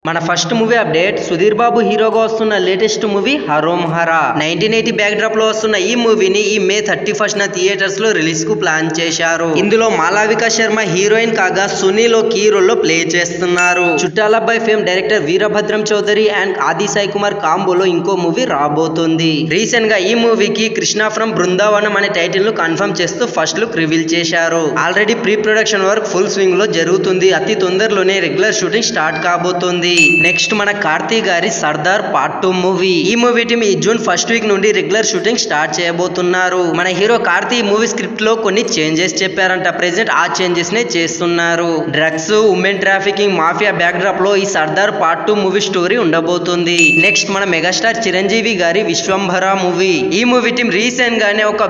మన first movie update Sudheer Babu హీరోగా వస్తున్న latest movie Harom Hara 1980 backdrop లో వస్తున్న ఈ మూవీని ఈ మే 31st థియేటర్స్ లో రిలీజ్ కు ప్లాన్ చేశారు. ఇందులో మాళవిక శర్మ హీరోయిన్ కాగా సునీల్ కీ రోల్ లో ప్లే చేస్తున్నారు. Chuttalabbayi fame director Veerabhadram Chowdary and Aadi Sai Kumar కాంబోలో ఇంకో మూవీ రాబోతుంది. రీసెంట్ గా ఈ మూవీకి కృష్ణ ఫ్రమ్ బృందావనం అనే టైటిల్ ను కన్ఫర్మ్ చేస్తూ ఫస్ట్ లుక్ రివీల్ చేశారు. Already pre production work full swing లో జరుగుతుంది. అతి తొందరలోనే రెగ్యులర్ షూటింగ్ స్టార్ట్ కాబోతుంది. నెక్స్ట్ మన కార్తీ గారి సర్దార్ పార్ట్ 2 మూవీ. ఈ మూవీ టీమ్ ఈ జూన్ ఫస్ట్ వీక్ నుండి రెగ్యులర్ షూటింగ్ స్టార్ట్ చేయబోతున్నారు. మన హీరో కార్తీ మూవీ స్క్రిప్ట్ లో కొన్ని చేంజెస్ చెప్పారంట. ప్రెసెంట్ ఆ చేంజెస్ నే చేస్తున్నారు. Drugs, women trafficking, mafia back drop లో ఈ సర్దార్ పార్ట్ 2 మూవీ స్టోరీ ఉండబోతుంది. నెక్స్ట్ మన మెగాస్టార్ చిరంజీవి గారి విశ్వంభర మూవీ. ఈ మూవీ టీమ్ రీసెంట్ గానే ఒక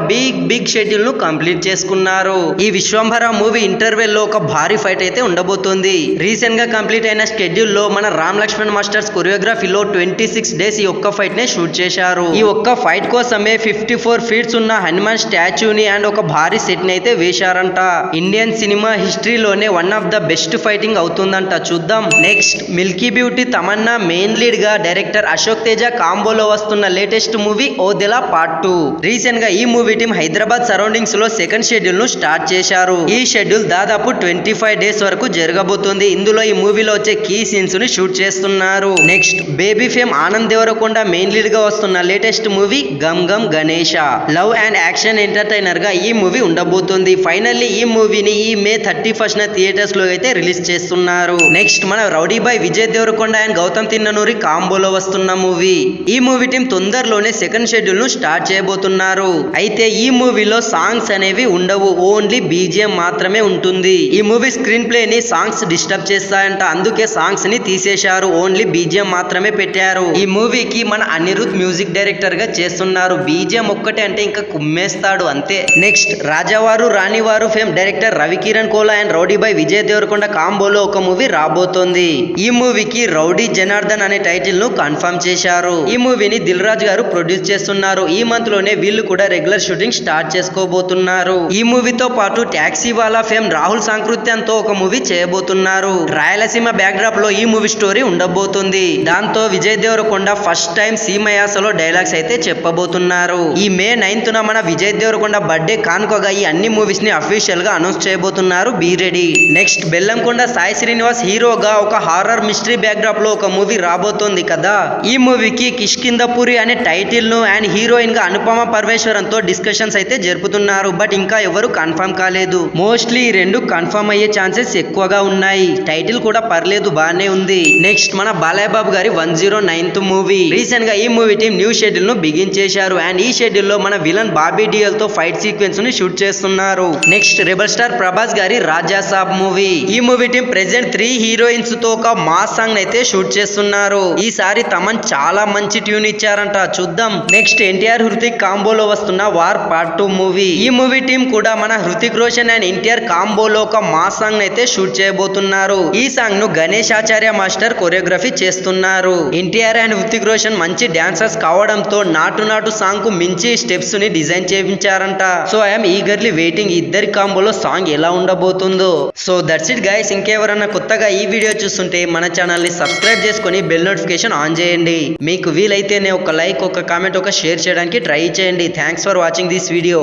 బిగ్ షెడ్యూల్ ను కంప్లీట్ చేసుకున్నారు. ఈ విశ్వంభర మూవీ ఇంటర్వెల్ లో ఒక భారీ ఫైట్ అయితే ఉండబోతుంది. రీసెంట్ గా కంప్లీట్ అయిన షెడ్యూల్ లో మన రామ్ లక్ష్మణ్ మాస్టర్స్ కొరియోగ్రఫీలో 26 డేస్ ఈ ఒక్క ఫైట్ నే షూట్ చేశారు. ఈ ఒక్క ఫైట్ కోసమే 54 ఫీట్స్ ఉన్న హనుమాన్ స్టాచ్యూని అండ్ ఒక భారీ సెట్ ని అయితే వేశారంట. ఇండియన్ సినిమా హిస్టరీలోనే one of the best fighting అవుతుందంట. చూద్దాం. Next milky beauty Tamannaah main lead గా డైరెక్టర్ అశోక్ తేజ కాంబోలో వస్తున్న latest movie Odela part 2. Recent గా ఈ మూవీ టీం హైదరాబాద్ సరౌండింగ్స్ లో సెకండ్ షెడ్యూల్ ను స్టార్ట్ చేశారు. ఈ షెడ్యూల్ దాదాపు 25 డేస్ వరకు జరగబోతుంది. ఇందులో ఈ మూవీలో వచ్చే కీ సీన్స్ ని షూట్ చేస్తున్నారు. Next baby fame Anand Deverakonda main lead గా వస్తున్న latest movie Gam Gam Ganesha. Love and action entertainer గా ఈ మూవీ ఉండబోతుంది. ఫైనల్లీ ఈ మూవీని ఈ మే 31st థియేటర్స్ లో అయితే రిలీజ్ చేస్తున్నారు. నెక్స్ట్ మన rowdy boy Vijay Deverakonda and Gowtam Tinnanuri కాంబోలో వస్తున్న మూవీ. ఈ మూవీ టీం తొందరలోనే సెకండ్ షెడ్యూల్ ను స్టార్ట్ చేయబోతున్నారు. అయితే ఈ మూవీలో సాంగ్స్ అనేవి ఉండవు. ఓన్లీ బీజిఎం మాత్రమే ఉంటుంది. ఈ మూవీ స్క్రీన్ ప్లే ని సాంగ్స్ డిస్టర్బ్ చేస్తాయంట. అందుకే సాంగ్స్ ని తీసేశారు. ఓన్లీ బీజిఎం మాత్రమే పెట్టారు. ఈ మూవీకి మన అనిరుద్ మ్యూజిక్ డైరెక్టర్ గా చేస్తున్నారు. బీజిఎం ఒక్కటే అంటే ఇంకా కుమ్మేస్తాడు అంతే. Next Rajavaru Ranivaru fame director Ravikiran Kola and rowdy boy Vijay Deverakonda కాంబోలో ఒక మూవీ రాబోతోంది. ఈ మూవీకి రౌడీ జనార్దన్ అనే టైటిల్ ను కన్ఫర్మ్ చేశారు. ఈ మూవీని దిల్ రాజు గారు ప్రొడ్యూస్ చేస్తున్నారు. ఈ మంత్ లోనే వీళ్ళు కూడా రెగ్యులర్ షూటింగ్ స్టార్ట్ చేసుకోబోతున్నారు. ఈ మూవీతో పాటు టాక్సీ వాలా ఫేమ్ రాహుల్ సాంకృత్యంతో ఒక మూవీ చేయబోతున్నారు. రాయలసీమ బ్యాక్ డ్రాప్ లో ఈ మూవీ స్టోరీ ఉండబోతుంది. దాంతో విజయ్ దేవరకొండ ఫస్ట్ టైం సీమయాసలో డైలాగ్స్ అయితే చెప్పబోతున్నారు. ఈ మే 9th మన విజయ్ దేవరకొండ బర్త్డే కానుకగా ఈ అన్ని మూవీస్ ని అఫీషియల్ గా అనౌన్స్ చేయబోతున్నారు. Be ready. Next Bellamkonda Sai Srinivas హీరోగా ఒక హారర్ మిస్టరీ బ్యాక్ డ్రాప్ లో ఒక మూవీ రాబోతోంది కదా. ఈ మూవీకి కిష్కిందపురి అనే టైటిల్ ను అండ్ హీరోయిన్ గా అనుపమ పరమేశ్వరన్ తో డిస్కషన్స్ అయితే జరుపుతున్నారు. బట్ ఇంకా ఎవరు కన్ఫర్మ్ కాలేదు. మోస్ట్లీ ఈ రెండు కన్ఫర్మ్ అయ్యే ఛాన్సెస్ ఎక్కువగా ఉన్నాయి. టైటిల్ కూడా పర్లేదు, బానే ఉంది. నెక్స్ట్ మన బాలయ్య బాబు గారి 109th మూవీ. రీసెంట్ గా ఈ మూవీ టీం న్యూ షెడ్యూల్ ను బిగిన్ చేశారు. అండ్ ఈ షెడ్యూల్ లో మన విలన్ బాబీ డియల్ తో ఫైట్ సీక్వెన్స్ ని షూట్ చేస్తున్నారు. నెక్స్ట్ రెబల్ స్టార్ ప్రభాస్ గారి రాజా సాబ్ మూవీ. ఈ మూవీ టీం ప్రెసెంట్ 3 హీరోయిన్స్ తో ఒక మాస్ సాంగ్ అయితే షూట్ చేస్తున్నారు. ఈసారి తమన్ చాలా మంచి ట్యూన్ ఇచ్చారంట. చూద్దాం. నెక్స్ట్ ఎన్టీఆర్ హృతిక్ కాంబోలో వస్తున్న వార్ పార్ట్ 2 మూవీ. ఈ మూవీ టీం కూడా మన హృతిక్ రోషన్ అండ్ ఎన్టీఆర్ కాంబోలో ఒక మాస్ సాంగ్ అయితే షూట్ చేయబోతున్నారు. ఈ సాంగ్ ను గణేష్ ఆచార్య మాస్టర్ కొరియోగ్రఫీ చేస్తున్నారు. ఎన్టీఆర్ అండ్ హృతిక్ రోషన్ మంచి డాన్సర్స్ కావడంతో నాటు నాటు సాంగ్ కు మించి స్టెప్స్ ని డిజైన్ చేయించారంట. సో ఐఎమ్ ఈగర్లీ వెయిటింగ్ ఇద్దరి కాంబోలో సాంగ్ ఎలా ఉండబోతుందో. So that's it guys. ఇంకెవరన్నా కొత్తగా ఈ వీడియో చూస్తుంటే మన ఛానల్ ని సబ్స్క్రైబ్ చేసుకుని బెల్ నోటిఫికేషన్ ఆన్ చేయండి. మీకు వీలైతేనే ఒక లైక్, ఒక కామెంట్, ఒక షేర్ చేయడానికి ట్రై చేయండి. Thanks for watching this video.